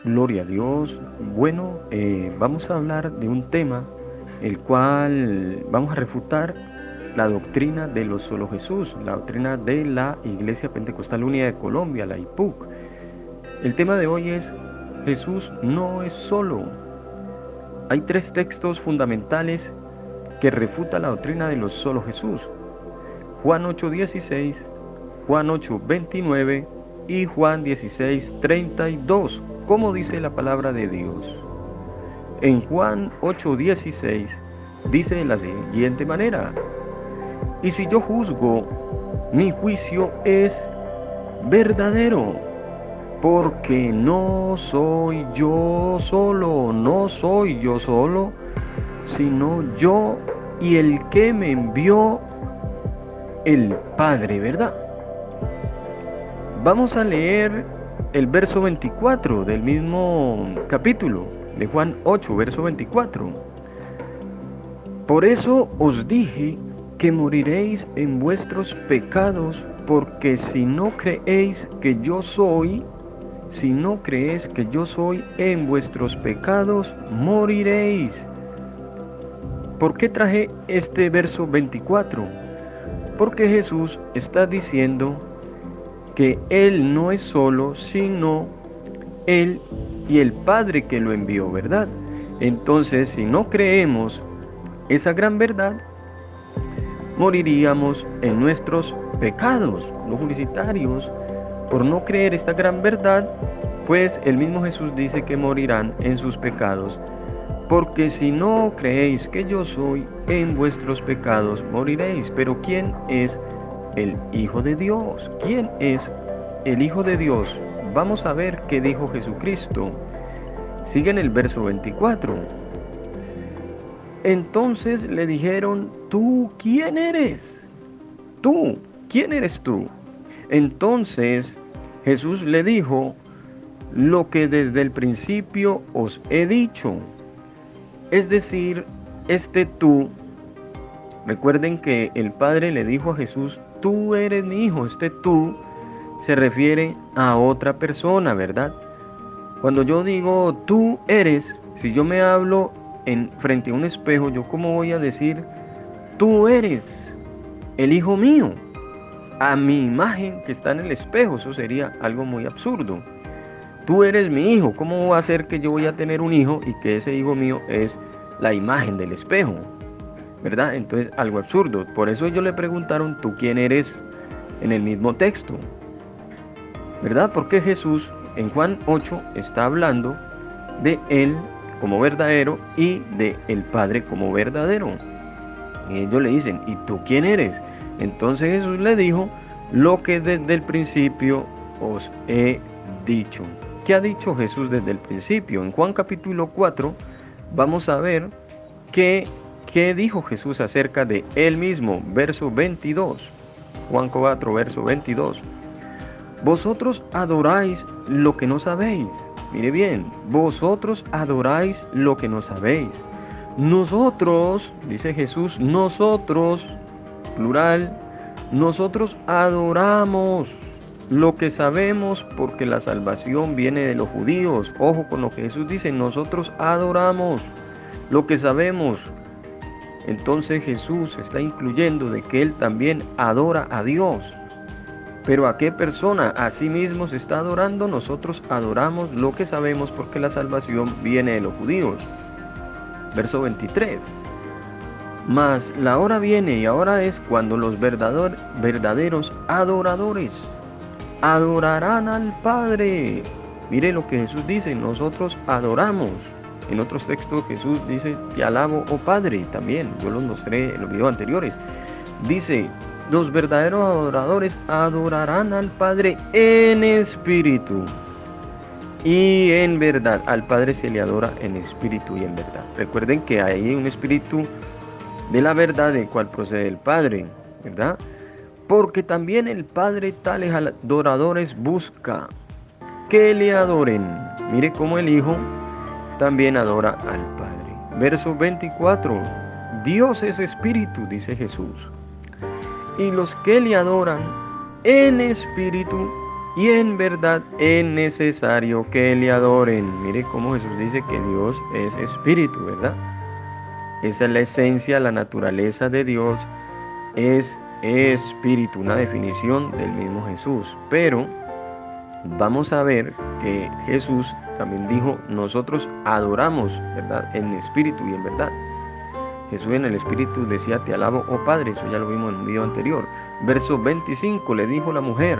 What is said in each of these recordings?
Gloria a Dios. Bueno, vamos a hablar de un tema el cual vamos a refutar la doctrina de los solo Jesús, la doctrina de la Iglesia Pentecostal Unida de Colombia, la IPUC. El tema de hoy es Jesús no es solo. Hay tres textos fundamentales que refutan la doctrina de los solo Jesús. Juan 8:16, Juan 8:29 y Juan 16:32. ¿Cómo dice la palabra de Dios? En Juan 8:16 dice de la siguiente manera: y si yo juzgo, mi juicio es verdadero, porque no soy yo solo, sino yo y el que me envió, el Padre, ¿verdad? Vamos a leer el verso 24 del mismo capítulo de Juan 8, verso 24. Por eso os dije que moriréis en vuestros pecados, porque si no creéis que yo soy, en vuestros pecados moriréis. ¿Por qué traje este verso 24? Porque Jesús está diciendo que Él no es solo, sino Él y el Padre que lo envió, ¿verdad? Entonces, si no creemos esa gran verdad, moriríamos en nuestros pecados. Los universitarios, por no creer esta gran verdad, pues el mismo Jesús dice que morirán en sus pecados. Porque si no creéis que yo soy, en vuestros pecados moriréis. Pero ¿quién es el Hijo de Dios? ¿Quién es el Hijo de Dios? Vamos a ver qué dijo Jesucristo. Sigue en el verso 24. Entonces le dijeron: ¿tú quién eres? ¿Tú? ¿Quién eres tú? Entonces Jesús le dijo: lo que desde el principio os he dicho. Es decir, este tú, recuerden que el Padre le dijo a Jesús: tú eres mi hijo. Este tú se refiere a otra persona, ¿verdad? Cuando yo digo tú eres, si yo me hablo frente a un espejo, ¿yo cómo voy a decir tú eres el hijo mío a mi imagen que está en el espejo? Eso sería algo muy absurdo. Tú eres mi hijo. ¿Cómo va a ser que yo voy a tener un hijo y que ese hijo mío es la imagen del espejo? ¿Verdad? Entonces, algo absurdo. Por eso ellos le preguntaron: ¿tú quién eres? En el mismo texto, ¿verdad? Porque Jesús en Juan 8 está hablando de Él como verdadero y de el Padre como verdadero. Y ellos le dicen: ¿y tú quién eres? Entonces Jesús le dijo: lo que desde el principio os he dicho. ¿Qué ha dicho Jesús desde el principio? En Juan capítulo 4 vamos a ver qué dijo Jesús acerca de Él mismo. Verso 22. Juan 4, verso 22. Vosotros adoráis lo que no sabéis. Mire bien, vosotros adoráis lo que no sabéis. Nosotros, dice Jesús, nosotros, plural, nosotros adoramos lo que sabemos, porque la salvación viene de los judíos. Ojo con lo que Jesús dice: nosotros adoramos lo que sabemos. Entonces Jesús está incluyendo de que Él también adora a Dios. Pero ¿a qué persona? A sí mismo se está adorando. Nosotros adoramos lo que sabemos, porque la salvación viene de los judíos. Verso 23. Mas la hora viene, y ahora es, cuando los verdaderos adoradores adorarán al Padre. Mire lo que Jesús dice: nosotros adoramos. En otros textos Jesús dice: te alabo, oh Padre. También yo los mostré en los videos anteriores. Dice: los verdaderos adoradores adorarán al Padre en espíritu y en verdad. Al Padre se le adora en espíritu y en verdad. Recuerden que hay un espíritu de la verdad, del cual procede el Padre, ¿verdad? Porque también el Padre tales adoradores busca, que le adoren. Mire cómo el Hijo también adora al Padre. Verso 24. Dios es espíritu, dice Jesús, y los que le adoran en espíritu y en verdad es necesario que le adoren. Mire cómo Jesús dice que Dios es espíritu, ¿verdad? Esa es la esencia, la naturaleza de Dios es espíritu, una definición del mismo Jesús. Pero vamos a ver que Jesús también dijo, nosotros adoramos, ¿verdad? En espíritu y en verdad. Jesús en el espíritu decía, te alabo, oh Padre, eso ya lo vimos en un video anterior. Verso 25, le dijo la mujer,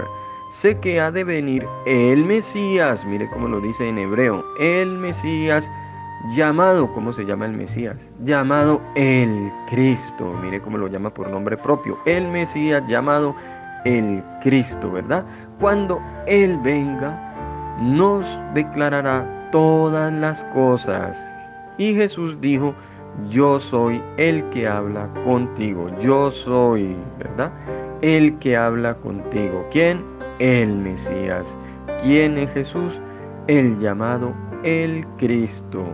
sé que ha de venir el Mesías, mire cómo lo dice en hebreo, el Mesías llamado, ¿cómo se llama el Mesías? Llamado el Cristo, mire cómo lo llama por nombre propio, el Mesías llamado el Cristo, ¿verdad? Cuando Él venga, nos declarará todas las cosas. Y Jesús dijo, yo soy el que habla contigo, yo soy, ¿verdad? El que habla contigo. ¿Quién? El Mesías. ¿Quién es Jesús? El llamado el Cristo.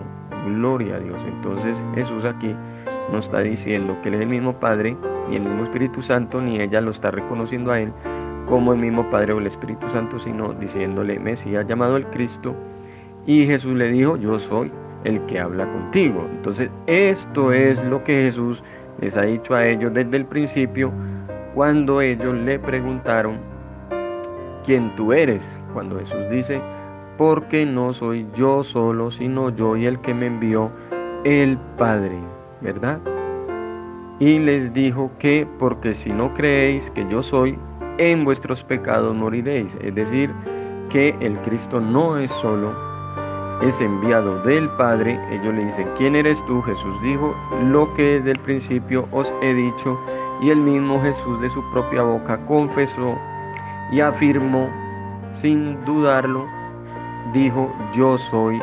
Gloria a Dios. Entonces Jesús aquí nos está diciendo que Él es el mismo Padre y el mismo Espíritu Santo, ni ella lo está reconociendo a Él como el mismo Padre o el Espíritu Santo, sino diciéndole Mesías llamado el Cristo. Y Jesús le dijo, yo soy el que habla contigo. Entonces esto es lo que Jesús les ha dicho a ellos desde el principio, cuando ellos le preguntaron, ¿quién tú eres? Cuando Jesús dice, porque no soy yo solo, sino yo y el que me envió, el Padre, ¿verdad? Y les dijo que porque si no creéis que yo soy, en vuestros pecados moriréis. Es decir, que el Cristo no es solo, es enviado del Padre. Ellos le dicen, ¿quién eres tú? Jesús dijo, lo que desde el principio os he dicho. Y el mismo Jesús de su propia boca confesó y afirmó sin dudarlo, dijo, yo soy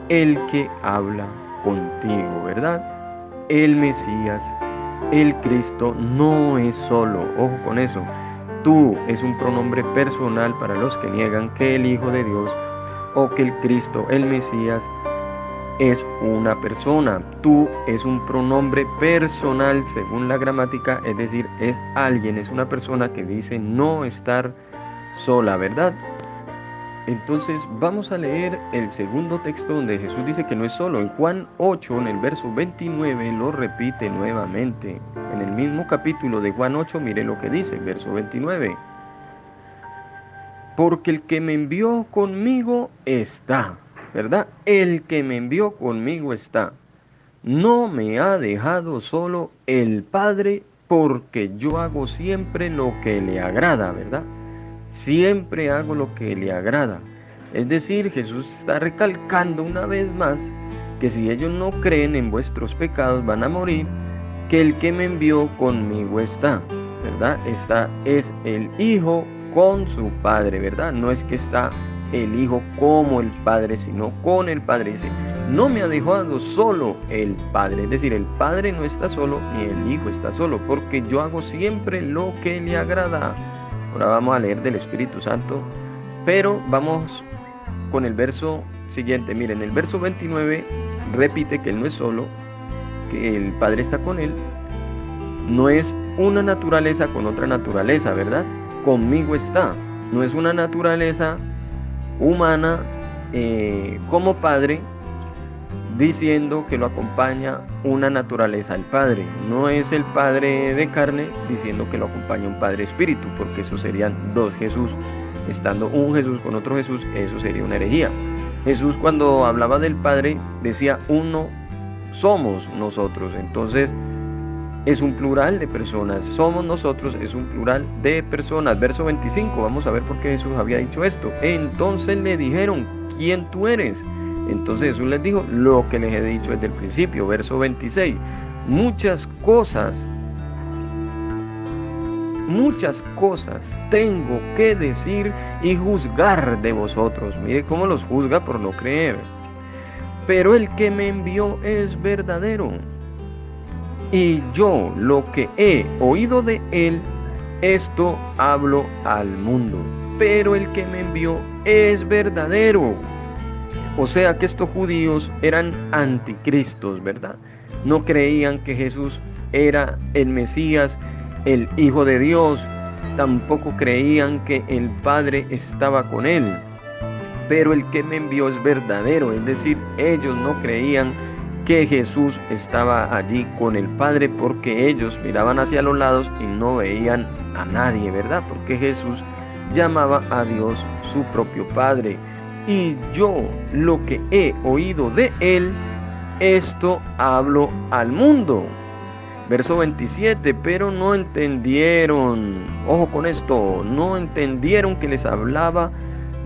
el que habla contigo, ¿verdad? El Mesías, el Cristo no es solo, ojo con eso. Tú es un pronombre personal para los que niegan que el Hijo de Dios o que el Cristo, el Mesías, es una persona. Tú es un pronombre personal según la gramática, es decir, es alguien, es una persona que dice no estar sola, ¿verdad? Entonces vamos a leer el segundo texto donde Jesús dice que no es solo. En Juan 8, en el verso 29, lo repite nuevamente. En el mismo capítulo de Juan 8, mire lo que dice, verso 29. Porque el que me envió conmigo está, ¿verdad? El que me envió conmigo está. No me ha dejado solo el Padre, porque yo hago siempre lo que le agrada, ¿verdad? Siempre hago lo que le agrada. Es decir, Jesús está recalcando una vez más que si ellos no creen en vuestros pecados van a morir, que el que me envió conmigo está, ¿verdad? Es el Hijo con su Padre, ¿verdad? No es que está el Hijo como el Padre, sino con el Padre. Dice, no me ha dejado solo el Padre, es decir, el Padre no está solo ni el Hijo está solo, porque yo hago siempre lo que le agrada. Ahora vamos a leer del Espíritu Santo, pero vamos con el verso siguiente. Miren, el verso 29 repite que Él no es solo, que el Padre está con Él. No es una naturaleza con otra naturaleza, ¿verdad? Conmigo está. No es una naturaleza humana como Padre, diciendo que lo acompaña una naturaleza al Padre. No es el Padre de carne diciendo que lo acompaña un Padre Espíritu, porque eso serían dos Jesús. Estando un Jesús con otro Jesús, eso sería una herejía. Jesús cuando hablaba del Padre decía, uno somos nosotros. Entonces es un plural de personas. Somos nosotros es un plural de personas. Verso 25, vamos a ver por qué Jesús había dicho esto. Entonces le dijeron, ¿quién tú eres? Entonces Jesús les dijo lo que les he dicho desde el principio. Verso 26, muchas cosas tengo que decir y juzgar de vosotros. Mire cómo los juzga por no creer. Pero el que me envió es verdadero, y yo lo que he oído de él, esto hablo al mundo. Pero el que me envió es verdadero. O sea que estos judíos eran anticristos, ¿verdad? No creían que Jesús era el Mesías, el Hijo de Dios, tampoco creían que el Padre estaba con él. Pero el que me envió es verdadero, es decir, ellos no creían que Jesús estaba allí con el Padre porque ellos miraban hacia los lados y no veían a nadie, ¿verdad? Porque Jesús llamaba a Dios su propio Padre. Y yo lo que he oído de él, esto hablo al mundo. Verso 27, pero no entendieron, ojo con esto, no entendieron que les hablaba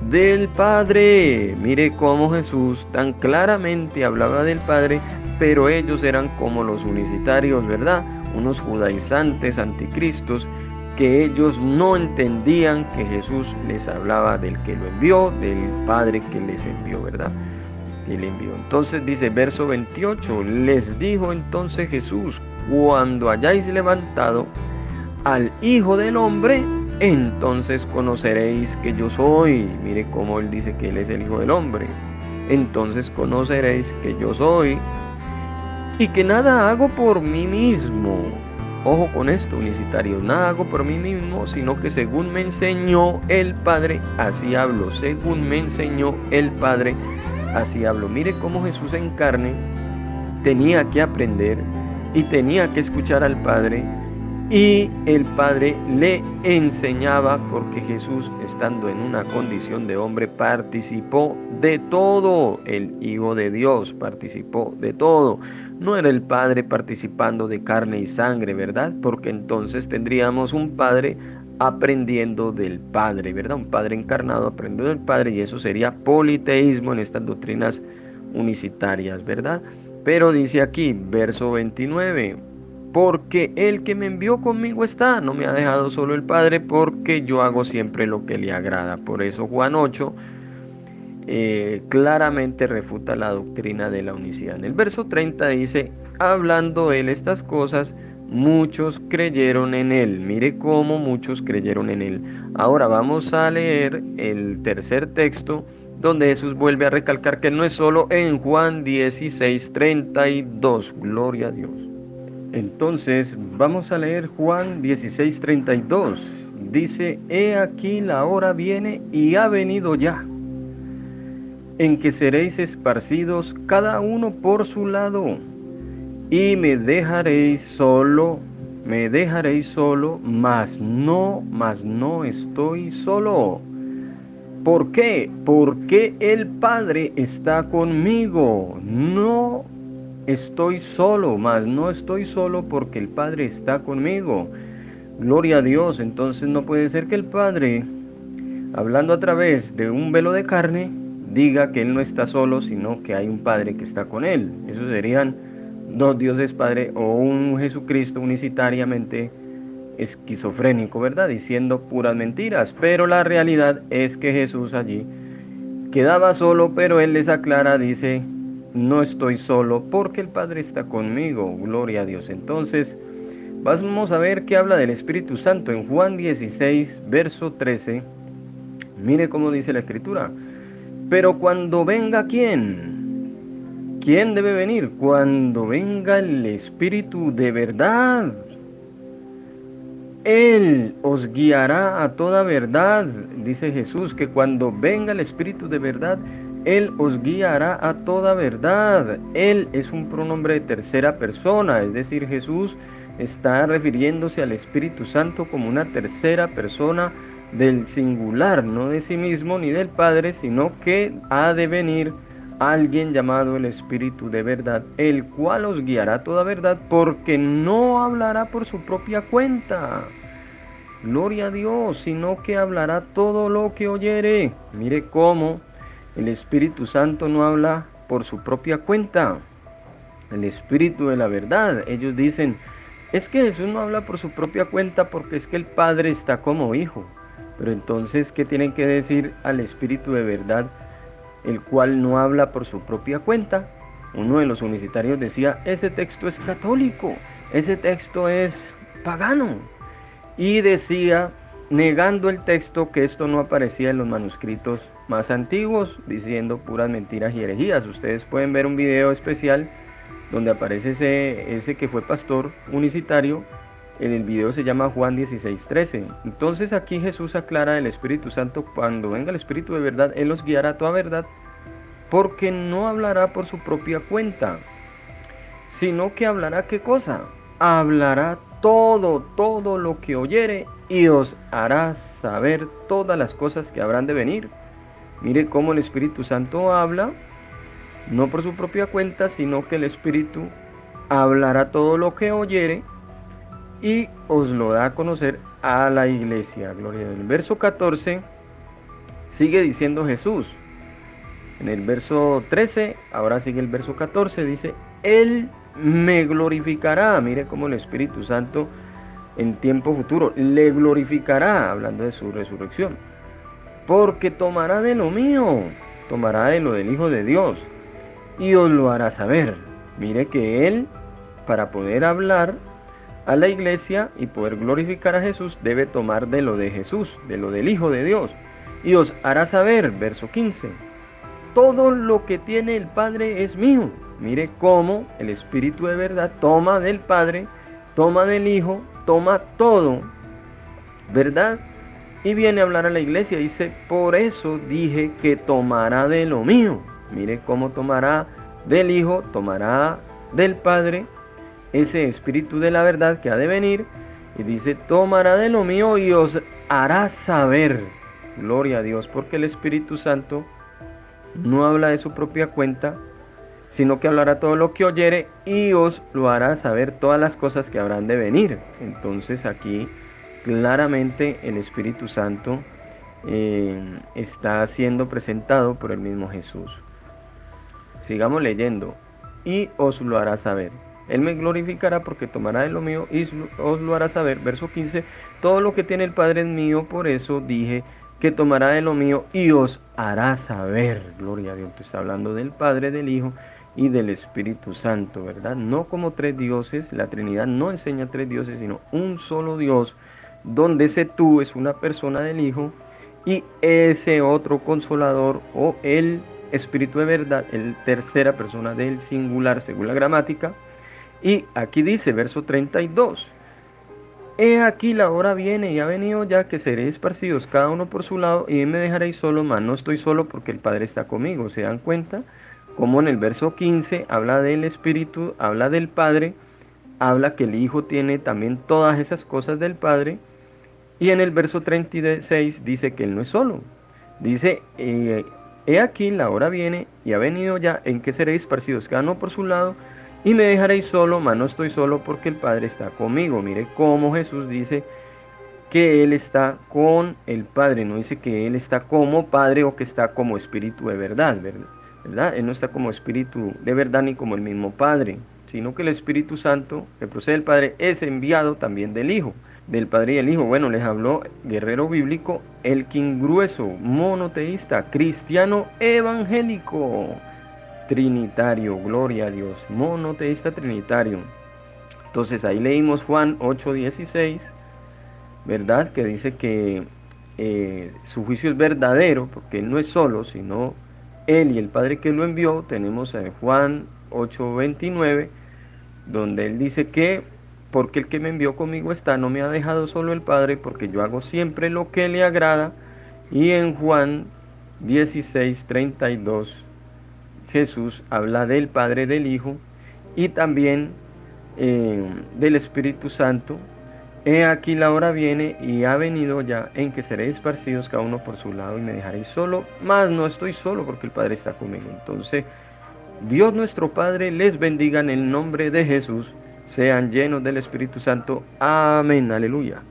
del Padre. Mire cómo Jesús tan claramente hablaba del Padre, pero ellos eran como los unicitarios, ¿verdad? Unos judaizantes anticristos, que ellos no entendían que Jesús les hablaba del que lo envió, del Padre que les envió, ¿verdad? Que le envió. Entonces dice verso 28, les dijo entonces Jesús, cuando hayáis levantado al Hijo del Hombre, entonces conoceréis que yo soy. Mire cómo él dice que él es el Hijo del Hombre. Entonces conoceréis que yo soy y que nada hago por mí mismo. Ojo con esto, unicitarios, nada hago por mí mismo, sino que según me enseñó el Padre, así hablo. Según me enseñó el Padre, así hablo. Mire cómo Jesús en carne tenía que aprender y tenía que escuchar al Padre, y el Padre le enseñaba, porque Jesús, estando en una condición de hombre, participó de todo. El Hijo de Dios participó de todo. No era el Padre participando de carne y sangre, ¿verdad? Porque entonces tendríamos un Padre aprendiendo del Padre, ¿verdad? Un Padre encarnado aprendiendo del Padre, y eso sería politeísmo en estas doctrinas unicitarias, ¿verdad? Pero dice aquí, verso 29, porque el que me envió conmigo está, no me ha dejado solo el Padre, porque yo hago siempre lo que le agrada. Por eso Juan 8 claramente refuta la doctrina de la unicidad. En el verso 30 dice, hablando él estas cosas, muchos creyeron en él. Mire cómo muchos creyeron en él. Ahora vamos a leer el tercer texto, donde Jesús vuelve a recalcar que no es solo en Juan 16:32. Gloria a Dios. Entonces vamos a leer Juan 16:32. Dice, he aquí la hora viene y ha venido ya, en que seréis esparcidos cada uno por su lado, y me dejaréis solo, mas no estoy solo. ¿Por qué? Porque el Padre está conmigo. No estoy solo, mas no estoy solo porque el Padre está conmigo. Gloria a Dios. Entonces no puede ser que el Padre, hablando a través de un velo de carne, diga que él no está solo, sino que hay un Padre que está con él. Eso serían dos dioses Padre o un Jesucristo unicitariamente esquizofrénico, ¿verdad? Diciendo puras mentiras. Pero la realidad es que Jesús allí quedaba solo, pero él les aclara, dice, no estoy solo porque el Padre está conmigo. Gloria a Dios. Entonces vamos a ver qué habla del Espíritu Santo en Juan 16, verso 13. Mire cómo dice la Escritura. Pero cuando venga, ¿quién? ¿Quién debe venir? Cuando venga el Espíritu de verdad. Él os guiará a toda verdad. Dice Jesús que cuando venga el Espíritu de verdad, Él os guiará a toda verdad. Él es un pronombre de tercera persona, es decir, Jesús está refiriéndose al Espíritu Santo como una tercera persona del singular, no de sí mismo ni del Padre, sino que ha de venir alguien llamado el Espíritu de verdad, el cual os guiará a toda verdad, porque no hablará por su propia cuenta. Gloria a Dios, sino que hablará todo lo que oyere. Mire cómo el Espíritu Santo no habla por su propia cuenta. El Espíritu de la verdad. Ellos dicen, es que Jesús no habla por su propia cuenta porque es que el Padre está como Hijo. Pero entonces, ¿qué tienen que decir al Espíritu de verdad, el cual no habla por su propia cuenta? Uno de los unicitarios decía, ese texto es católico, ese texto es pagano. Y decía, negando el texto, que esto no aparecía en los manuscritos más antiguos, diciendo puras mentiras y herejías. Ustedes pueden ver un video especial donde aparece ese que fue pastor unicitario El video se llama Juan 16:13. Entonces aquí Jesús aclara el Espíritu Santo: cuando venga el Espíritu de verdad, Él os guiará a toda verdad, porque no hablará por su propia cuenta, sino que hablará, ¿qué cosa? Hablará todo lo que oyere, y os hará saber todas las cosas que habrán de venir. Mire cómo el Espíritu Santo habla, no por su propia cuenta, sino que el Espíritu hablará todo lo que oyere y os lo da a conocer a la iglesia. Gloria a Dios. En el verso 14 sigue diciendo Jesús. En el verso 13, ahora sigue el verso 14, dice: Él me glorificará. Mire cómo el Espíritu Santo en tiempo futuro le glorificará, hablando de su resurrección, porque tomará de lo mío, tomará de lo del Hijo de Dios, y os lo hará saber. Mire que Él, para poder hablar a la iglesia y poder glorificar a Jesús, debe tomar de lo de Jesús, de lo del Hijo de Dios, y os hará saber, verso 15, todo lo que tiene el Padre es mío. Mire cómo el Espíritu de verdad toma del Padre, toma del Hijo, toma todo, ¿verdad? Y viene a hablar a la iglesia, dice: por eso dije que tomará de lo mío. Mire cómo tomará del Hijo, tomará del Padre, ese Espíritu de la verdad que ha de venir, y dice: tomará de lo mío y os hará saber. Gloria a Dios, porque el Espíritu Santo no habla de su propia cuenta, sino que hablará todo lo que oyere y os lo hará saber todas las cosas que habrán de venir. Entonces aquí claramente el Espíritu Santo está siendo presentado por el mismo Jesús. Sigamos leyendo. Y os lo hará saber. Él me glorificará porque tomará de lo mío y os lo hará saber. Verso 15. Todo lo que tiene el Padre es mío, por eso dije que tomará de lo mío y os hará saber. Gloria a Dios. Está hablando del Padre, del Hijo y del Espíritu Santo, ¿verdad? No como tres dioses. La Trinidad no enseña tres dioses, sino un solo Dios, donde ese tú es una persona del Hijo y ese otro consolador o el Espíritu de verdad, el tercera persona del singular según la gramática. Y aquí dice, verso 32, he aquí la hora viene y ha venido ya que seréis esparcidos cada uno por su lado y me dejaréis solo, mas no estoy solo porque el Padre está conmigo. ¿Se dan cuenta? Como en el verso 15 habla del Espíritu, habla del Padre, habla que el Hijo tiene también todas esas cosas del Padre, y en el verso 36 dice que Él no es solo. Dice, he aquí la hora viene y ha venido ya en que seréis esparcidos cada uno por su lado y me dejaréis solo, mas no estoy solo porque el Padre está conmigo. Mire cómo Jesús dice que Él está con el Padre, no dice que Él está como Padre o que está como Espíritu de verdad, ¿verdad? Él no está como Espíritu de verdad ni como el mismo Padre, sino que el Espíritu Santo que procede del Padre es enviado también del Hijo, del Padre y el Hijo. Bueno, les habló Guerrero Bíblico, Elkin Grueso, monoteísta, cristiano evangélico, trinitario, gloria a Dios, monoteísta trinitario. Entonces ahí leímos Juan 8:16, ¿verdad? Que dice que su juicio es verdadero, porque Él no es solo, sino Él y el Padre que lo envió. Tenemos en Juan 8:29, donde Él dice que porque el que me envió conmigo está, no me ha dejado solo el Padre, porque yo hago siempre lo que le agrada. Y en Juan 16:32, Jesús habla del Padre, del Hijo y también del Espíritu Santo. He aquí la hora viene y ha venido ya en que seréis esparcidos cada uno por su lado y me dejaréis solo, mas no estoy solo porque el Padre está conmigo. Entonces, Dios nuestro Padre les bendiga en el nombre de Jesús. Sean llenos del Espíritu Santo. Amén. Aleluya.